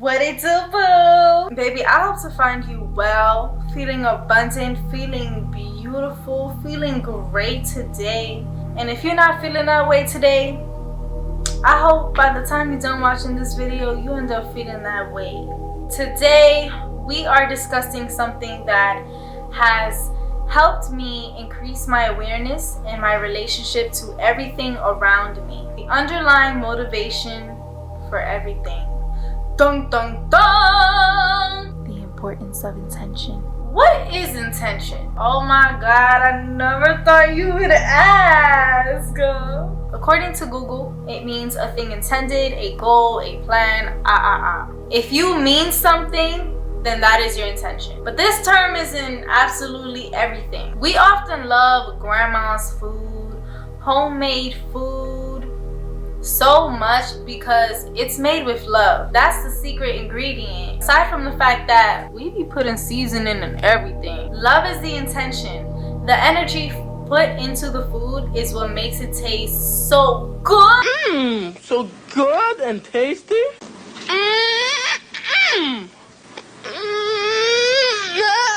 What it do, boo? Baby, I hope to find you well, feeling abundant, feeling beautiful, feeling great today. And if you're not feeling that way today, I hope by the time you're done watching this video, you end up feeling that way. Today, we are discussing something that has helped me increase my awareness and my relationship to everything around me. The underlying motivation for everything. Dun dun dun! The importance of intention. What is intention? Oh my god, I never thought you would ask. According to Google, it means a thing intended, a goal, a plan, If you mean something, then that is your intention. But this term is in absolutely everything. We often love grandma's food, homemade food, so much because it's made with love. That's the secret ingredient. Aside from the fact that we be putting seasoning in everything, love is the intention. The energy put into the food is what makes it taste so good. So good and tasty.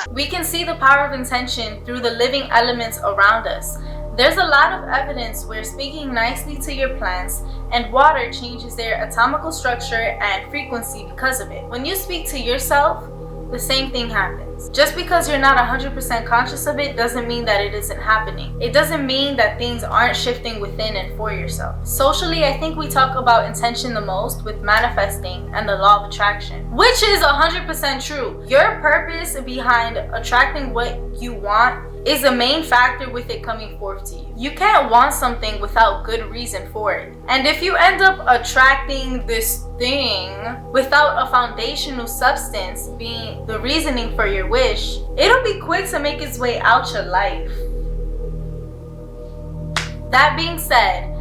We can see the power of intention through the living elements around us. There's a lot of evidence where speaking nicely to your plants and water changes their atomical structure and frequency because of it. When you speak to yourself, the same thing happens. Just because you're not 100% conscious of it doesn't mean that it isn't happening. It doesn't mean that things aren't shifting within and for yourself. Socially, I think we talk about intention the most with manifesting and the law of attraction, which is 100% true. Your purpose behind attracting what you want is a main factor with it coming forth to you. You can't want something without good reason for it. And if you end up attracting this thing without a foundational substance being the reasoning for your wish, it'll be quick to make its way out your life. That being said,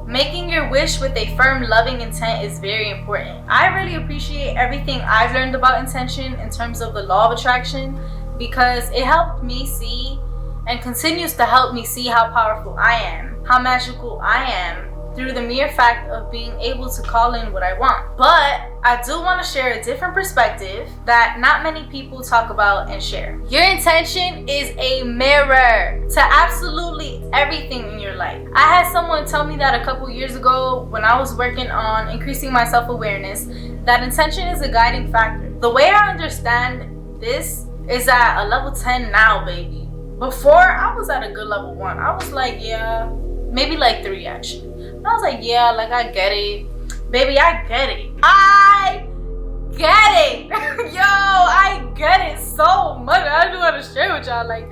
making your wish with a firm, loving intent is very important. I really appreciate everything I've learned about intention in terms of the law of attraction, because it helped me see and continues to help me see how powerful I am, how magical I am, through the mere fact of being able to call in what I want. But I do want to share a different perspective that not many people talk about and share. Your intention is a mirror to absolutely everything in your life. I had someone tell me that a couple years ago when I was working on increasing my self-awareness, that intention is a guiding factor. The way I understand this is at a level 10 now, baby. Before, I was at a good level 1. I was like, yeah, maybe like 3 actually. And I was like, yeah, like I get it. Baby, I get it. I get it. Yo, I get it so much. I just want to share with y'all. Like,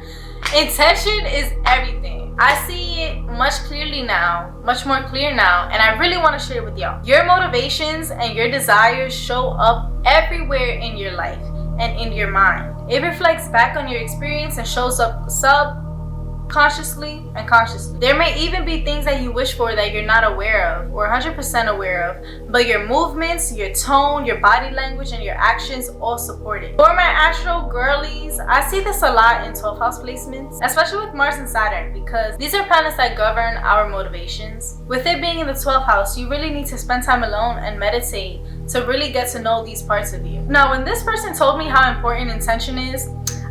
intention is everything. I see it much clearly now, much more clear now, and I really want to share it with y'all. Your motivations and your desires show up everywhere in your life and in your mind. It reflects back on your experience and shows up subconsciously and consciously. There may even be things that you wish for that you're not aware of or 100% aware of, but your movements, your tone, your body language, and your actions all support it. For my astro girlies, I see this a lot in 12th house placements, especially with Mars and Saturn, because these are planets that govern our motivations. With it being in the 12th house, you really need to spend time alone and meditate to really get to know these parts of you. Now, when this person told me how important intention is,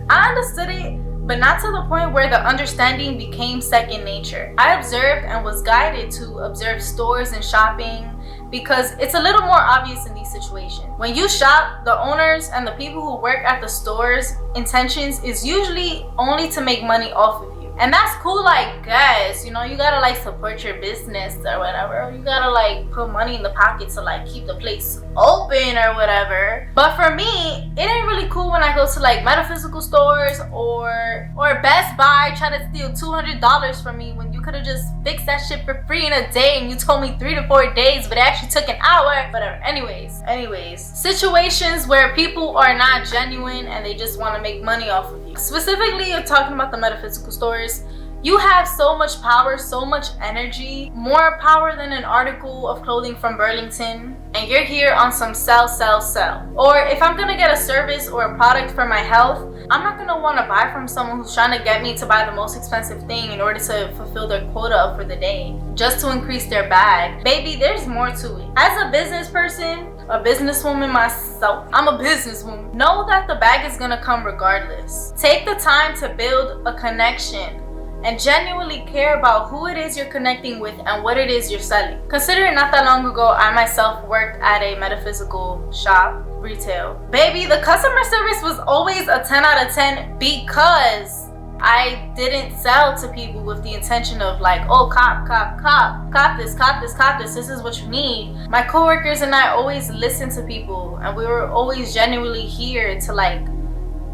I understood it, but not to the point where the understanding became second nature. I observed and was guided to observe stores and shopping because it's a little more obvious in these situations. When you shop, the owners and the people who work at the stores' intentions is usually only to make money off of you. And that's cool, I guess. You know, you gotta like support your business or whatever. You gotta like put money in the pocket to like keep the place open or whatever. But for me, it ain't really cool when I go to like metaphysical stores or Best Buy trying to steal $200 from me when you could have just fixed that shit for free in a day and you told me 3 to 4 days, but it actually took an hour. Whatever. Anyways, situations where people are not genuine and they just want to make money off of you. Specifically, you're talking about the metaphysical stores. You have so much power, so much energy, more power than an article of clothing from Burlington, and you're here on some sell. Or if I'm gonna get a service or a product for my health, I'm not gonna wanna buy from someone who's trying to get me to buy the most expensive thing in order to fulfill their quota for the day, just to increase their bag. Baby, there's more to it. As a business person, a businesswoman myself. I'm a businesswoman. Know that the bag is gonna come regardless. Take the time to build a connection and genuinely care about who it is you're connecting with and what it is you're selling. Considering not that long ago, I myself worked at a metaphysical shop, retail. Baby, the customer service was always a 10 out of 10 because I didn't sell to people with the intention of like, oh, cop this is what you need. My coworkers and I always listened to people, and we were always genuinely here to like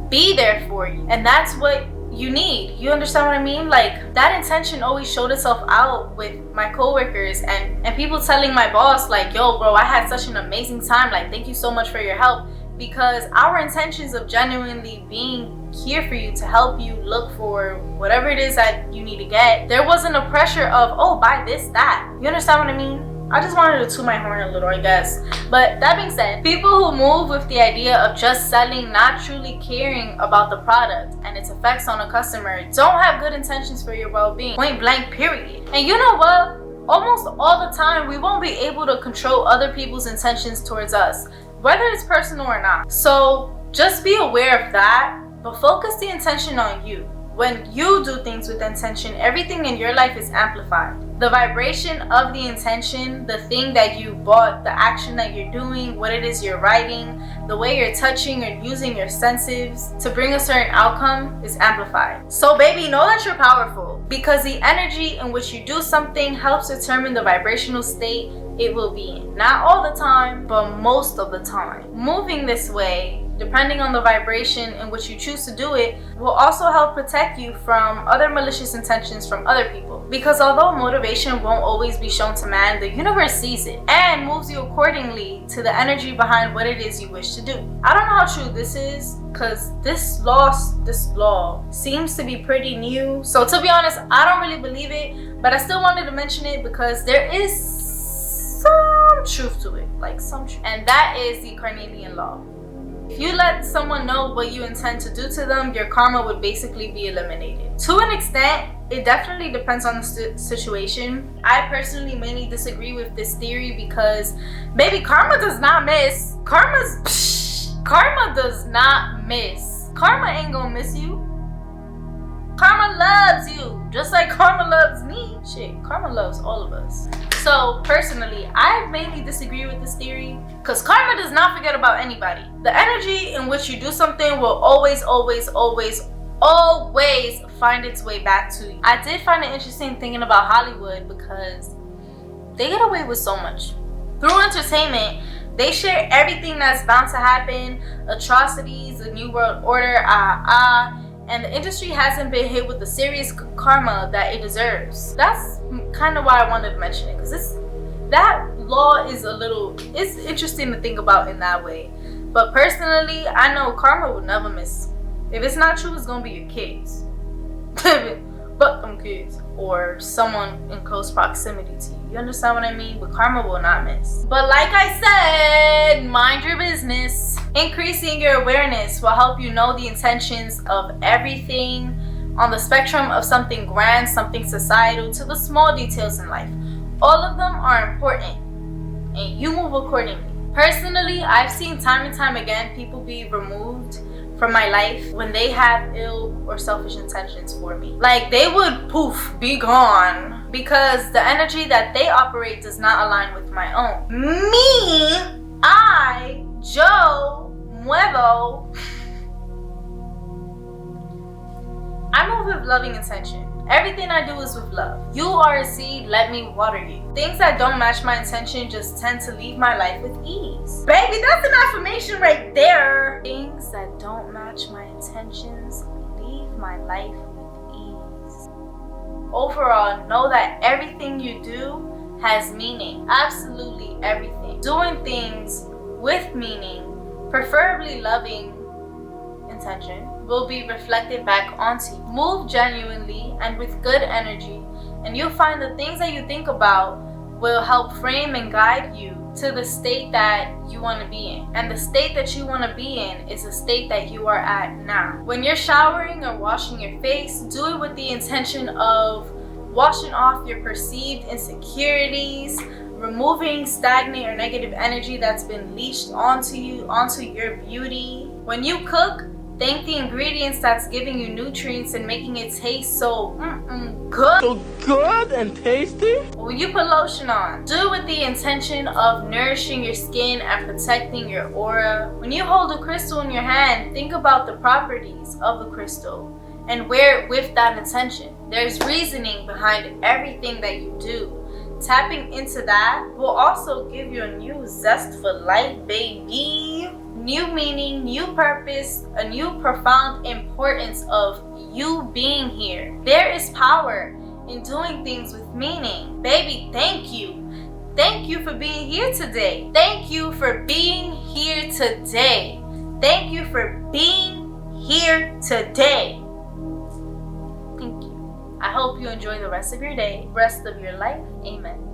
be there for you. And that's what you need. You understand what I mean? Like, that intention always showed itself out with my coworkers and people telling my boss like, yo bro, I had such an amazing time, like thank you so much for your help. Because our intentions of genuinely being here for you to help you look for whatever it is that you need to get, there wasn't a pressure of, oh, buy this, that. You understand what I mean? I just wanted to toot my horn a little, I guess. But that being said, people who move with the idea of just selling, not truly caring about the product and its effects on a customer, don't have good intentions for your well-being. Point blank, period. And you know what? Almost all the time, we won't be able to control other people's intentions towards us, whether it's personal or not. So just be aware of that, but focus the intention on you. When you do things with intention, everything in your life is amplified. The vibration of the intention, the thing that you bought, the action that you're doing, what it is you're writing, the way you're touching or using your senses to bring a certain outcome is amplified. So baby, know that you're powerful, because the energy in which you do something helps determine the vibrational state it will be in. Not all the time, but most of the time. Moving this way, depending on the vibration in which you choose to do it, will also help protect you from other malicious intentions from other people. Because although motivation won't always be shown to man, the universe sees it and moves you accordingly to the energy behind what it is you wish to do. I don't know how true this is, because this law seems to be pretty new. So to be honest, I don't really believe it, but I still wanted to mention it because there is some truth to it, like some truth. And that is the Carnelian law. If you let someone know what you intend to do to them, your karma would basically be eliminated. To an extent, it definitely depends on the situation. I personally mainly disagree with this theory because, baby, karma does not miss. Karma does not miss. Karma ain't gonna miss you. Karma loves you, just like karma loves me. Shit, karma loves all of us. So personally, I mainly disagree with this theory because karma does not forget about anybody. The energy in which you do something will always find its way back to you. I did find it interesting thinking about Hollywood because they get away with so much. Through entertainment, they share everything that's bound to happen, atrocities, the new world order, and the industry hasn't been hit with the serious karma that it deserves. That's kind of why I wanted to mention it, because that law is it's interesting to think about in that way. But personally, I know karma will never miss. If it's not true, it's gonna be your kids. But them kids, or someone in close proximity to you. You understand what I mean? But karma will not miss. But like I said, mind your business. Increasing your awareness will help you know the intentions of everything on the spectrum of something grand, something societal, to the small details in life. All of them are important, and you move accordingly. Personally, I've seen time and time again people be removed from my life when they have ill or selfish intentions for me. Like, they would poof, be gone, because the energy that they operate does not align with my own. Joe Muevo, I move with loving intention. Everything I do is with love. You are a seed, let me water you. Things that don't match my intention just tend to leave my life with ease. Baby, that's an affirmation right there. Things that don't match my intentions leave my life with ease. Overall, know that everything you do has meaning. Absolutely everything. Doing things with meaning, preferably loving intention, will be reflected back onto you. Move genuinely and with good energy, and you'll find the things that you think about will help frame and guide you to the state that you want to be in. And the state that you want to be in is the state that you are at now. When you're showering or washing your face, do it with the intention of washing off your perceived insecurities, removing stagnant or negative energy that's been leached onto you, onto your beauty. When you cook, thank the ingredients that's giving you nutrients and making it taste so good. So good and tasty. When you put lotion on, do it with the intention of nourishing your skin and protecting your aura. When you hold a crystal in your hand, think about the properties of the crystal and wear it with that intention. There's reasoning behind everything that you do. Tapping into that will also give you a new zest for life, baby. New meaning, new purpose, a new profound importance of you being here. There is power in doing things with meaning. Baby, thank you. Thank you for being here today. Thank you for being here today. Thank you for being here today. Thank you. I hope you enjoy the rest of your day, rest of your life. Amen.